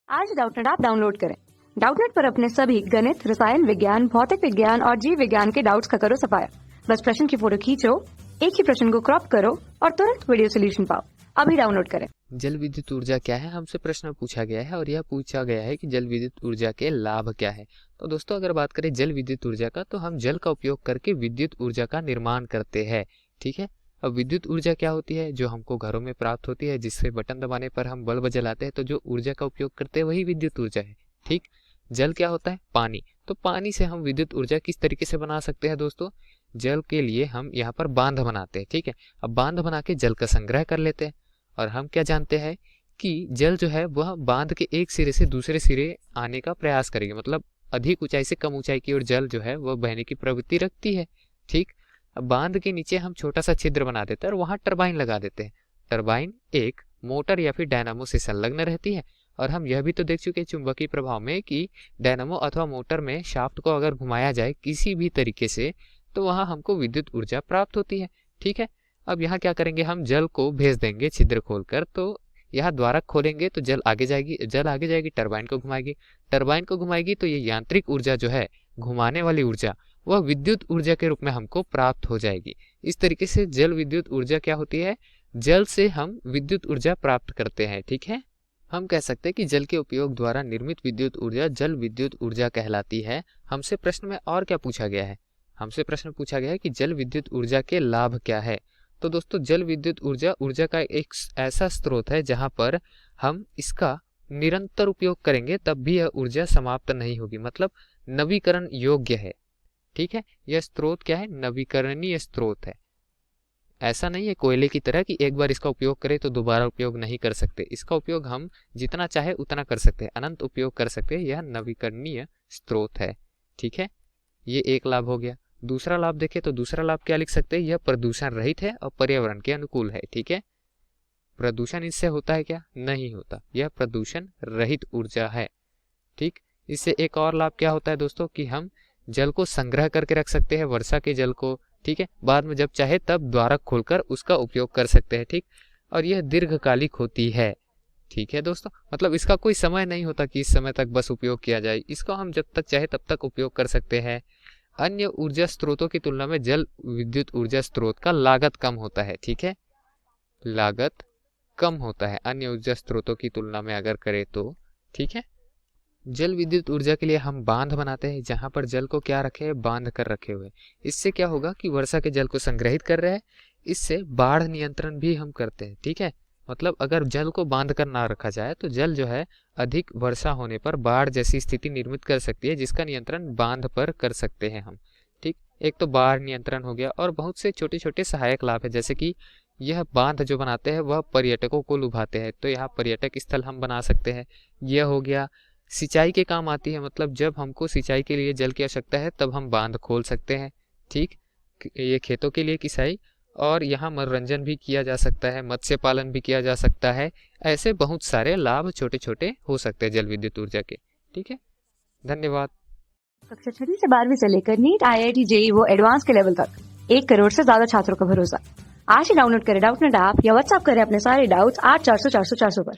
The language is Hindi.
आज डाउटनेट ऐप डाउनलोड करें। डाउटनेट पर अपने सभी गणित, रसायन विज्ञान, भौतिक विज्ञान और जीव विज्ञान के डाउट्स का करो सफाया। बस प्रश्न की फोटो खींचो, एक ही प्रश्न को क्रॉप करो और तुरंत वीडियो सोल्यूशन पाओ। अभी डाउनलोड करें। जल विद्युत ऊर्जा क्या है, हमसे प्रश्न पूछा गया है और यह पूछा गया है कि जल विद्युत ऊर्जा के लाभ क्या है। तो दोस्तों, अगर बात करें जल विद्युत ऊर्जा का, तो हम जल का उपयोग करके विद्युत ऊर्जा का निर्माण करते हैं। ठीक है। अब विद्युत ऊर्जा क्या होती है? जो हमको घरों में प्राप्त होती है, जिससे बटन दबाने पर हम बल्ब जलाते हैं, तो जो ऊर्जा का उपयोग करते हैं वही विद्युत ऊर्जा है। ठीक। जल क्या होता है? पानी। तो पानी से हम विद्युत ऊर्जा किस तरीके से बना सकते हैं दोस्तों? जल के लिए हम यहाँ पर बांध बनाते हैं। ठीक है। अब बांध बना के जल का संग्रह कर लेते हैं। और हम क्या जानते हैं कि जल जो है वह बांध के एक सिरे से दूसरे सिरे आने का प्रयास करेगी, मतलब अधिक ऊंचाई से कम ऊंचाई की ओर जल जो है वह बहने की प्रवृत्ति रखती है। ठीक। अब बांध के नीचे हम छोटा सा छिद्र बना देते हैं और वहां टरबाइन लगा देते हैं। टरबाइन एक मोटर या फिर डायनामो से संलग्न रहती है। और हम यह भी तो देख चुके हैं चुंबकीय प्रभाव में कि डायनामो अथवा मोटर में शाफ्ट को अगर घुमाया जाए किसी भी तरीके से, तो वहां हमको विद्युत ऊर्जा प्राप्त होती है। ठीक है। अब यहाँ क्या करेंगे, हम जल को भेज देंगे छिद्र खोलकर। तो यहाँ द्वारक खोलेंगे तो जल आगे जाएगी, टरबाइन को घुमाएगी तो ये यांत्रिक ऊर्जा जो है, घुमाने वाली ऊर्जा, वह विद्युत ऊर्जा के रूप में हमको प्राप्त हो जाएगी। इस तरीके से जल विद्युत ऊर्जा क्या होती है? जल से हम विद्युत ऊर्जा प्राप्त करते हैं। ठीक है। हम कह सकते हैं कि जल के उपयोग द्वारा निर्मित विद्युत ऊर्जा जल विद्युत ऊर्जा कहलाती है। हमसे प्रश्न में और क्या पूछा गया है? हमसे प्रश्न पूछा गया है कि जल विद्युत ऊर्जा के लाभ क्या है। तो दोस्तों, जल विद्युत ऊर्जा का एक ऐसा स्रोत है जहां पर हम इसका निरंतर उपयोग करेंगे तब भी यह ऊर्जा समाप्त नहीं होगी, मतलब नवीकरण योग्य है। ठीक है। यह स्रोत क्या है? नवीकरणीय स्रोत है। ऐसा नहीं है कोयले की तरह कि एक बार इसका उपयोग करें तो दोबारा उपयोग नहीं कर सकते। इसका उपयोग हम जितना चाहे उतना कर सकते हैं, अनंत उपयोग कर सकते हैं। यह नवीकरणीय स्रोत है। ठीक है। ये एक लाभ हो गया। दूसरा लाभ देखें तो दूसरा लाभ क्या लिख सकते हैं? यह प्रदूषण रहित है और पर्यावरण के अनुकूल है। ठीक है। प्रदूषण इससे होता है क्या? नहीं होता। यह प्रदूषण रहित ऊर्जा है। ठीक। इससे एक और लाभ क्या होता है दोस्तों, कि हम जल को संग्रह करके रख सकते हैं, वर्षा के जल को। ठीक है। बाद में जब चाहे तब द्वारक खोलकर उसका उपयोग कर सकते हैं। ठीक। और यह दीर्घकालिक होती है। ठीक है दोस्तों, मतलब इसका कोई समय नहीं होता कि इस समय तक बस उपयोग किया जाए। इसको हम जब तक चाहे तब तक उपयोग कर सकते हैं। अन्य ऊर्जा स्रोतों की तुलना में जल विद्युत ऊर्जा स्रोत का लागत कम होता है। ठीक है। लागत कम होता है अन्य ऊर्जा स्रोतों की तुलना में अगर करें तो। ठीक है। जल विद्युत ऊर्जा के लिए हम बांध बनाते हैं, जहां पर जल को क्या रखे, बांध कर रखे हुए। इससे क्या होगा कि वर्षा के जल को संग्रहित कर रहे हैं। इससे बाढ़ नियंत्रण भी हम करते हैं। ठीक है। मतलब अगर जल को बांध कर ना रखा जाए तो जल जो है अधिक वर्षा होने पर बाढ़ जैसी स्थिति निर्मित कर सकती है, जिसका नियंत्रण बांध पर कर सकते हैं हम। ठीक। एक तो बाढ़ नियंत्रण हो गया और बहुत से छोटे छोटे सहायक लाभ है, जैसे कि यह बांध जो बनाते हैं वह पर्यटकों को लुभाते हैं, तो यहाँ पर्यटक स्थल हम बना सकते हैं। यह हो गया। सिंचाई के काम आती है, मतलब जब हमको सिंचाई के लिए जल की आवश्यकता है तब हम बांध खोल सकते हैं। ठीक। ये खेतों के लिए सिंचाई, और यहाँ मनोरंजन भी किया जा सकता है, मत्स्य पालन भी किया जा सकता है। ऐसे बहुत सारे लाभ छोटे छोटे हो सकते हैं जल विद्युत ऊर्जा के। ठीक है। धन्यवाद। कक्षा 6 से 12वीं से लेकर नीट, IIT, JEE वो एडवांस के लेवल तक 1 करोड़ से ज्यादा छात्रों का भरोसा। आज ही डाउनलोड करें डाउटनेट ऐप या व्हाट्सएप करें अपने सारे डाउट्स 8400 400 400 पर।